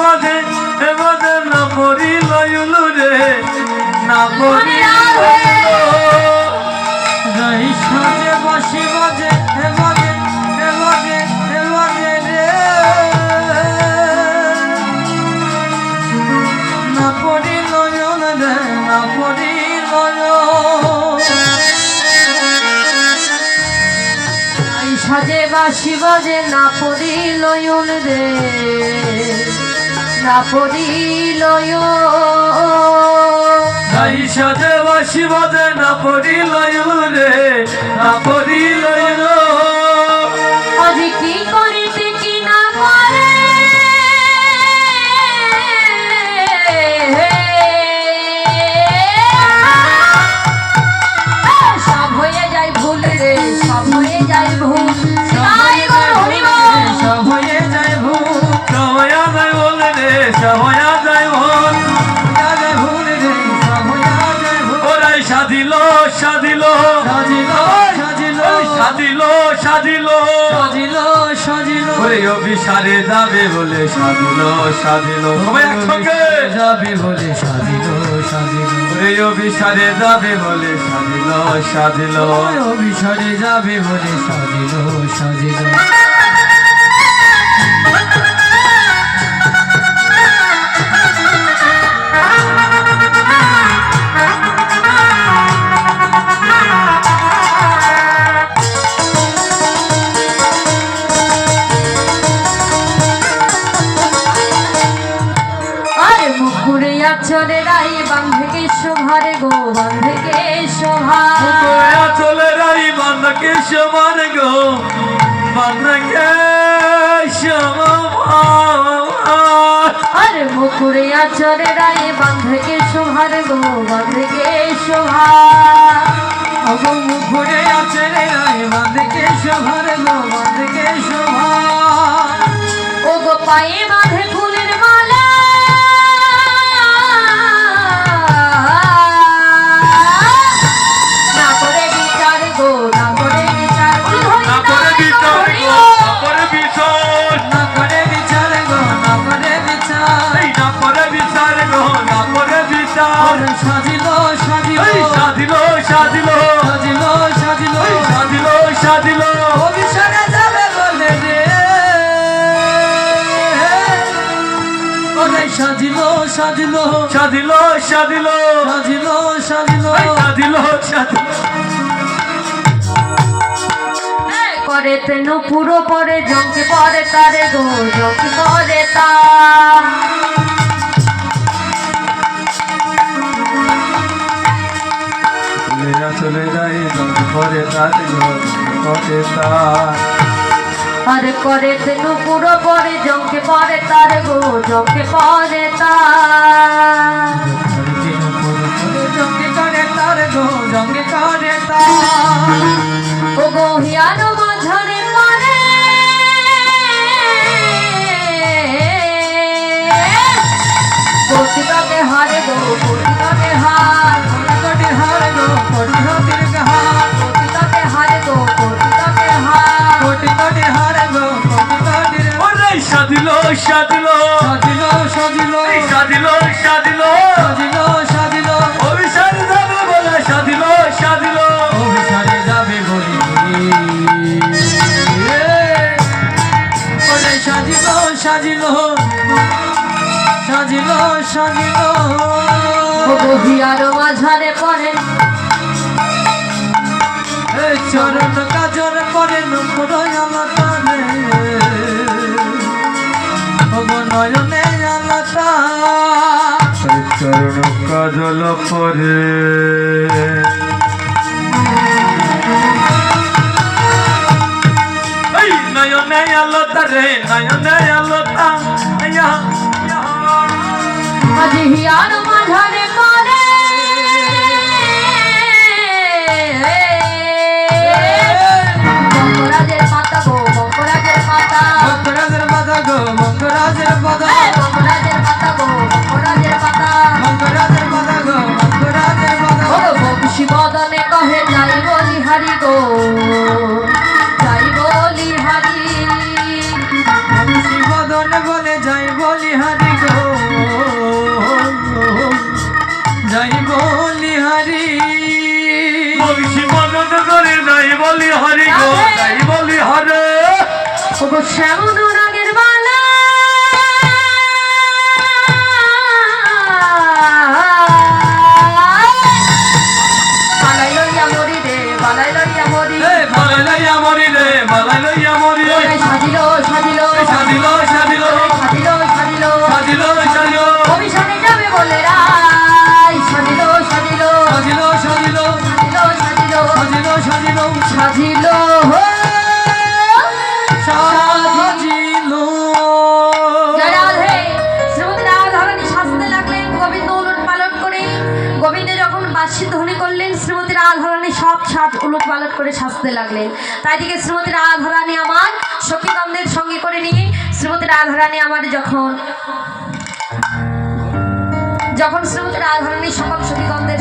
বাজে বাজে না পড়ি লয়ুলু রে না পড়ি যাই সাজে বাসি বাজে বাজে বাজে বাজে রে না পড়ি লয়ন রে না পড়ি লয়ন সাজে বাসি বাজে না পড়ি লয়ন রে না পড়ি যাই সাজে বাসি বাজে না পড়ি লয়ুলু রে না পড়ি লয়ন আজ কি করিতে কি না করে সব হয়ে যায় ভুল রে সব হয়ে যায় ভুল তাই গো হরিবল সব হয়ে যায় ভুল সময়া যায় বলে রে সময়া যায় ভুল যায় ভুল রে সব হয়ে যায় ভুল ওরাই সাজিল সাজিল সাজিল সাজিল সাজিল সাজিল সাজিল সাজিল ওরে অভিসারে যাবে বলে সাজিল সাজিল সবাই একসঙ্গে যাবে বলে সাজিল সাজিল ওরে অভিসারে যাবে বলে সাজিল সাজিল অভিসারে যাবে বলে সাজিল সাজিল মুখুরে আচরে রাই বান্ধে শোভারে গো বান্ধে শোভা চলে রাই বান্ধকে সমান গো বান্ধকে আরে মুখুরে আচরে রাই বান্ধে শোভার গো বান্ধে শোভা মুখুরে আছে রে রায় বাঁধকে শোভার গো বাঁধকে শোভা ও গো পায়ে বাঁধে ফুলের মালা না করে বিচার গো না করে বিচার না করে বিচার গো না করে বিচার না করে বিচার গো না করে বিচার এই না করে বিচার গো না করে বিচার সাজিল সাজিল এই সাজিল সাজিল সাজিল সাজিল এই সাজিল সাজিল অভিসারে যাবে বলে রে ওরে সাজিল সাজিল সাজিল সাজিল সাজিল সাজিল এই সাজিল সাজিল করে তেনু পুরো পরে জঙ্কে পরে তারে গো জঙ্কে পরে তা চলে যাই ঘরে তাতে ঘরে তার আরে করে তেনু পুরো পরে জঙ্কে পরে তারে গো জঙ্কে পরে তা জঙ্গে করে তার গো জঙ্গে করে তার ও গো হিয়ানো মাঝারে পরে কোটিকাতে হারে গো কোটিকাতে হার কোটি হার গো কোটি হাতির গাহার কোটিকাতে হারে গো কোটিকাতে হার কোটি কোটি হার গো কোটি কোটির ওরে সাজিল সাজিল সাজিল সাজিল এই সাজিল সাজিল সাজিল সাজিল অভিসার যাবে বলে সাজিল সাজিল অভিসারে যাবে বলি ওরে সাজিল সাজিল সাজিল সাজিল ও গো হিয়ানো মাঝারে পরে চরণ কাজর পরে নুপুর আলতানে নয়নে আলতা চরণ কাজল পরে এই নয়নে আলতা রে নয়নে আলতা আজ হিয়ানো মাঝারে পরে মঙ্গরাজের মাতা গো মঙ্গরাজের মাতা মঙ্গরাজের মাতা গো মঙ্গরাজের মাতা মঙ্গরাজের মাতা গো মঙ্গরাজের মাতা মঙ্গরাজের মাতা গো মঙ্গরাজের মাতা ও বংশী বদনে কহে যাই বলি হারি গো যাই বলি হারি বংশী বদনে বলে যাই বলি হারি গো শ্যামন রাগের বালা বালাই লইয়া মরি রে বালাই লইয়া মরি বালাই লইয়া মরি রে বালাই লইয়া মরি সাজিল সাজিল সাজিল সাজিল সাজিল সাজিল সাজিল সাজিল অভিশানে যাবে বলে রাই সাজিল সাজিল সাজিল সাজিল সাজিল সাজিল সাজিল সাজিল সাজিল সাজিল জয় রাধে। শ্রীমতী রাধারানী সাজতে লাগলেন গোবিন্দ উলট পালট করে। গোবিন্দ যখন বাঁশি ধ্বনি করলেন শ্রীমতী রাধারানী সব সাজ উলট পালট করে সাজতে লাগলেন। তাই দিকে শ্রীমতী রাধারানী আমার সখীগণদের সঙ্গে করে নিয়ে শ্রীমতী রাধারানী আমার যখন শ্রীমতী রাধারানী সকল সখীগণদের